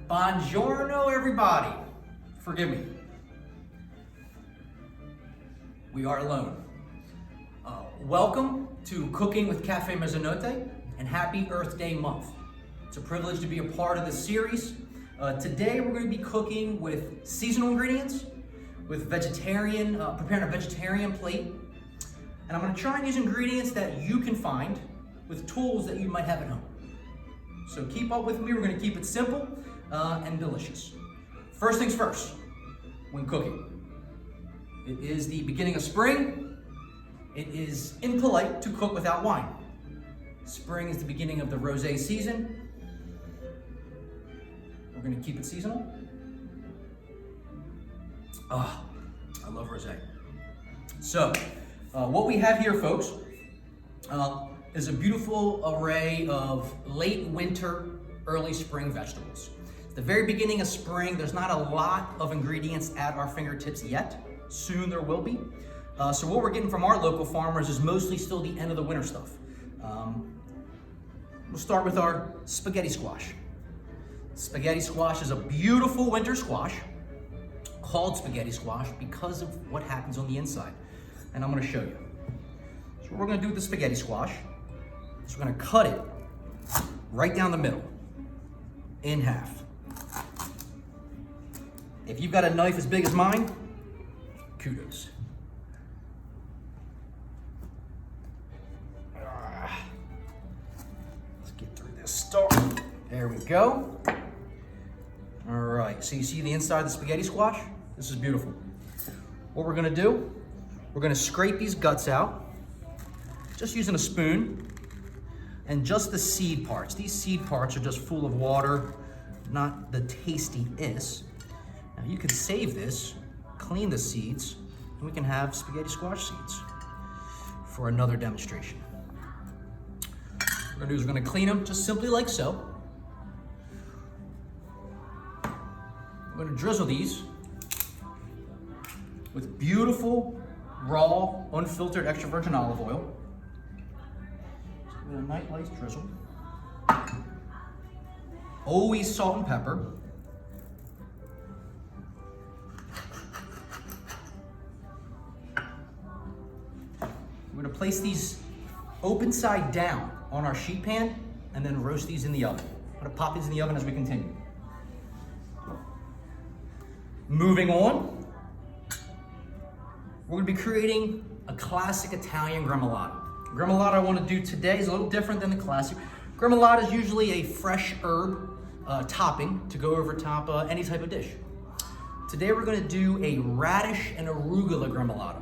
Buongiorno, everybody. Forgive me. We are alone. Welcome to Cooking with Cafe Mezzanotte and happy Earth Day month. It's a privilege to be a part of this series. Today we're going to be cooking with seasonal ingredients, with preparing a vegetarian plate. And I'm going to try and use ingredients that you can find with tools that you might have at home. So keep up with me. We're going to keep it simple and delicious. First things first, when cooking. It is the beginning of spring. It is impolite to cook without wine. Spring is the beginning of the rosé season. We're going to keep it seasonal. I love rosé. So, what we have here, folks, is a beautiful array of late winter, early spring vegetables. At the very beginning of spring, there's not a lot of ingredients at our fingertips yet. Soon there will be. So what we're getting from our local farmers is mostly still the end of the winter stuff. We'll start with our spaghetti squash. Spaghetti squash is a beautiful winter squash called spaghetti squash because of what happens on the inside. And I'm going to show you. So what we're going to do with the spaghetti squash is we're going to cut it right down the middle in half. If you've got a knife as big as mine, kudos. Let's get through this start. There we go. All right, so you see the inside of the spaghetti squash? This is beautiful. What we're gonna do, we're gonna scrape these guts out, just using a spoon, and just the seed parts. These seed parts are just full of water, not the tastiest. Now you can save this, clean the seeds, and we can have spaghetti squash seeds for another demonstration. What we're gonna do is we're gonna clean them just simply like so. We're gonna drizzle these with beautiful, raw, unfiltered extra virgin olive oil. So give it a nice drizzle. Always salt and pepper. We're gonna place these open side down on our sheet pan and then roast these in the oven. I'm gonna pop these in the oven as we continue. Moving on, we're gonna be creating a classic Italian gremolata. Gremolata I wanna do today is a little different than the classic. Gremolata is usually a fresh herb topping to go over top any type of dish. Today we're gonna do a radish and arugula gremolata.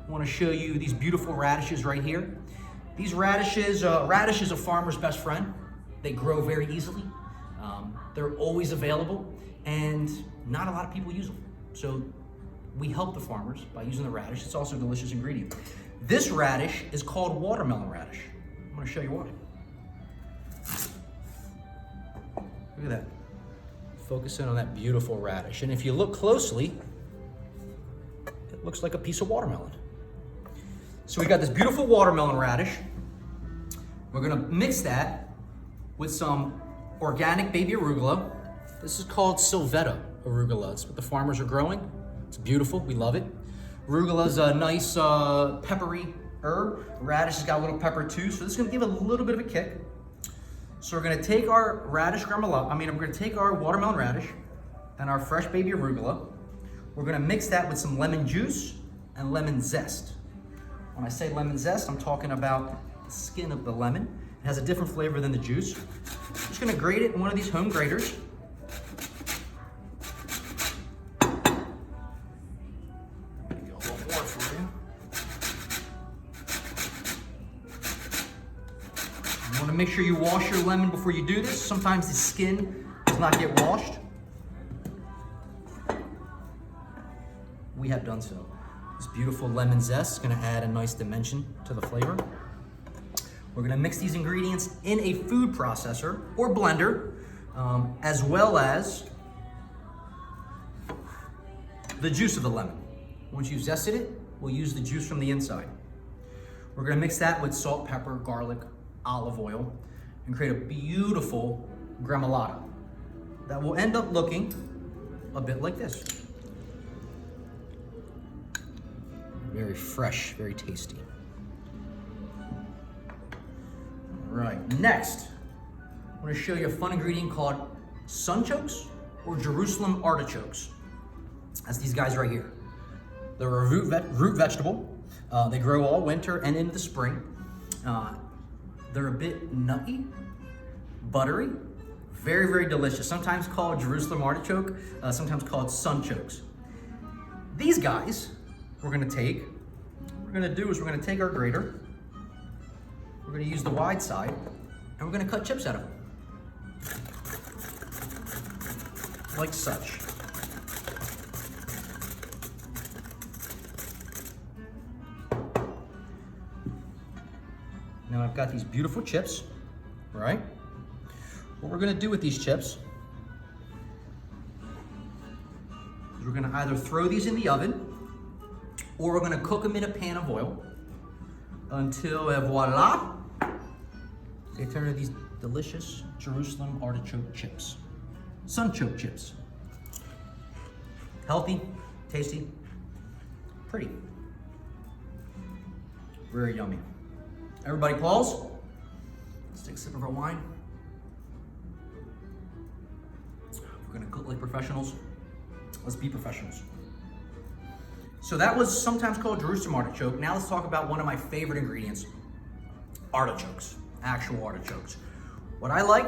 I wanna show you these beautiful radishes right here. These radishes, radish is a farmer's best friend. They grow very easily. They're always available, and not a lot of people use them. So we help the farmers by using the radish. It's also a delicious ingredient. This radish is called watermelon radish. I'm gonna show you why. Look at that. Focus in on that beautiful radish. And if you look closely, it looks like a piece of watermelon. So we got this beautiful watermelon radish. We're gonna mix that with some organic baby arugula. This is called Sylvetta arugula. It's what the farmers are growing. It's beautiful, we love it. Arugula is a nice peppery herb. Radish has got a little pepper too, so this is gonna give it a little bit of a kick. So we're gonna take our we're gonna take our watermelon radish and our fresh baby arugula. We're gonna mix that with some lemon juice and lemon zest. When I say lemon zest, I'm talking about the skin of the lemon. It has a different flavor than the juice. I'm just gonna grate it in one of these home graters. You want to make sure you wash your lemon before you do this. Sometimes the skin does not get washed. We have done so. This beautiful lemon zest is going to add a nice dimension to the flavor. We're going to mix these ingredients in a food processor or blender, as well as the juice of the lemon. Once you've zested it, we'll use the juice from the inside. We're going to mix that with salt, pepper, garlic, olive oil, and create a beautiful gremolata. that will end up looking a bit like this. Very fresh, very tasty. All right, next, I'm gonna show you a fun ingredient called Sunchokes or Jerusalem artichokes. That's these guys right here. They're a root vegetable. They grow all winter and into the spring. They're a bit nutty, buttery, very, very delicious. Sometimes called Jerusalem artichoke, sometimes called Sunchokes. These guys, we're gonna take our grater, we're gonna use the wide side, and we're gonna cut chips out of them. Like such. Now I've got these beautiful chips, right? What we're gonna do with these chips is we're gonna either throw these in the oven or we're gonna cook them in a pan of oil until, voila, they turn into these delicious Jerusalem artichoke chips. Sunchoke chips. Healthy, tasty, pretty. Very yummy. Everybody pause. Let's take a sip of our wine. We're gonna cook like professionals. Let's be professionals. So that was sometimes called Jerusalem artichoke. Now let's talk about one of my favorite ingredients, artichokes, actual artichokes. What I like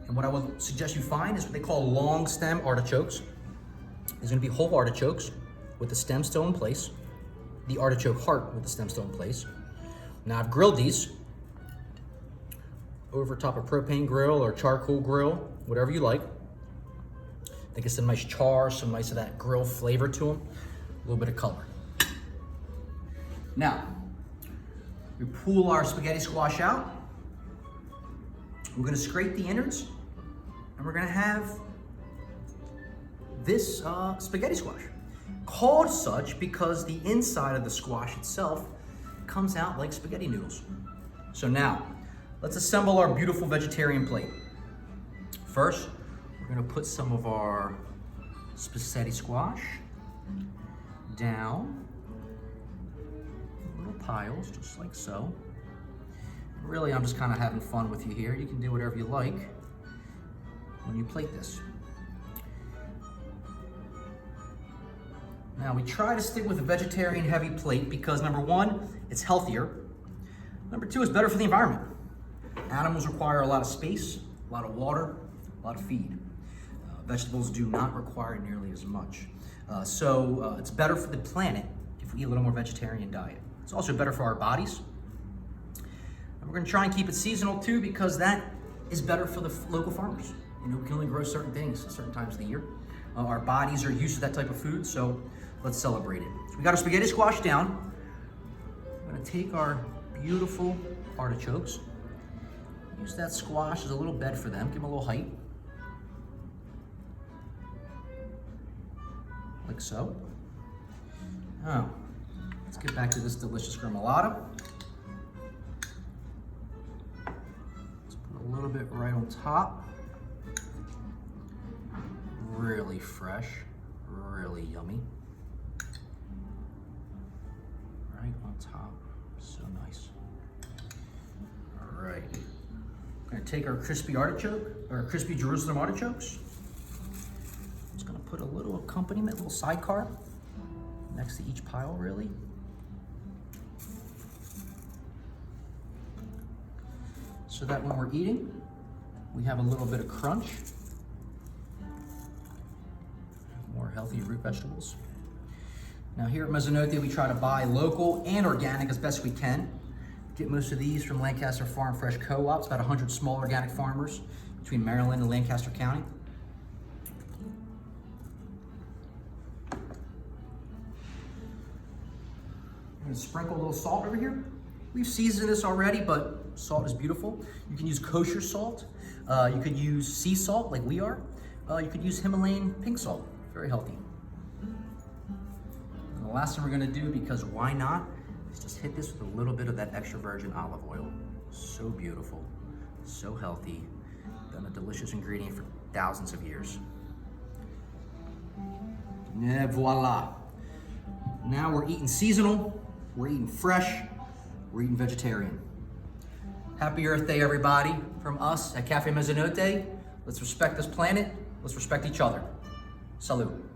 and what I would suggest you find is what they call long stem artichokes. There's gonna be whole artichokes with the stem still in place, the artichoke heart with the stem still in place. Now I've grilled these over top a propane grill or charcoal grill, whatever you like. They get some nice char, some nice of that grill flavor to them, a little bit of color. Now, we pull our spaghetti squash out. We're gonna scrape the innards, and we're gonna have this spaghetti squash. Called such because the inside of the squash itself comes out like spaghetti noodles. So now, let's assemble our beautiful vegetarian plate. First, we're gonna put some of our spaghetti squash down in little piles, just like so. Really, I'm just kind of having fun with you here. You can do whatever you like when you plate this. Now, we try to stick with a vegetarian heavy plate because number one, it's healthier. Number two, it's better for the environment. Animals require a lot of space, a lot of water, a lot of feed. Vegetables do not require nearly as much. So it's better for the planet if we eat a little more vegetarian diet. It's also better for our bodies. And we're gonna try and keep it seasonal too because that is better for the local farmers. You know, we can only grow certain things at certain times of the year. Our bodies are used to that type of food, so let's celebrate it. So we got our spaghetti squash down. We're gonna take our beautiful artichokes. Use that squash as a little bed for them, give them a little height. Like so. Oh, let's get back to this delicious gremolata. Let's put a little bit right on top. Really fresh, really yummy. Right on top, so nice. All right, we're gonna take our crispy artichoke, or crispy Jerusalem artichokes. Just gonna put a little accompaniment, a little sidecar next to each pile, really. So that when we're eating, we have a little bit of crunch. More healthy root vegetables. Now here at Mezzanotte, we try to buy local and organic as best we can. Get most of these from Lancaster Farm Fresh Co-ops, about 100 small organic farmers between Maryland and Lancaster County. I'm gonna sprinkle a little salt over here. We've seasoned this already, but salt is beautiful. You can use kosher salt. You could use sea salt like we are. You could use Himalayan pink salt. Very healthy. And the last thing we're gonna do, because why not, is just hit this with a little bit of that extra virgin olive oil. So beautiful, so healthy. been a delicious ingredient for thousands of years. And voila. Now we're eating seasonal, we're eating fresh, we're eating vegetarian. Happy Earth Day, everybody, from us at Cafe Mezzanotte. Let's respect this planet, let's respect each other. Salud.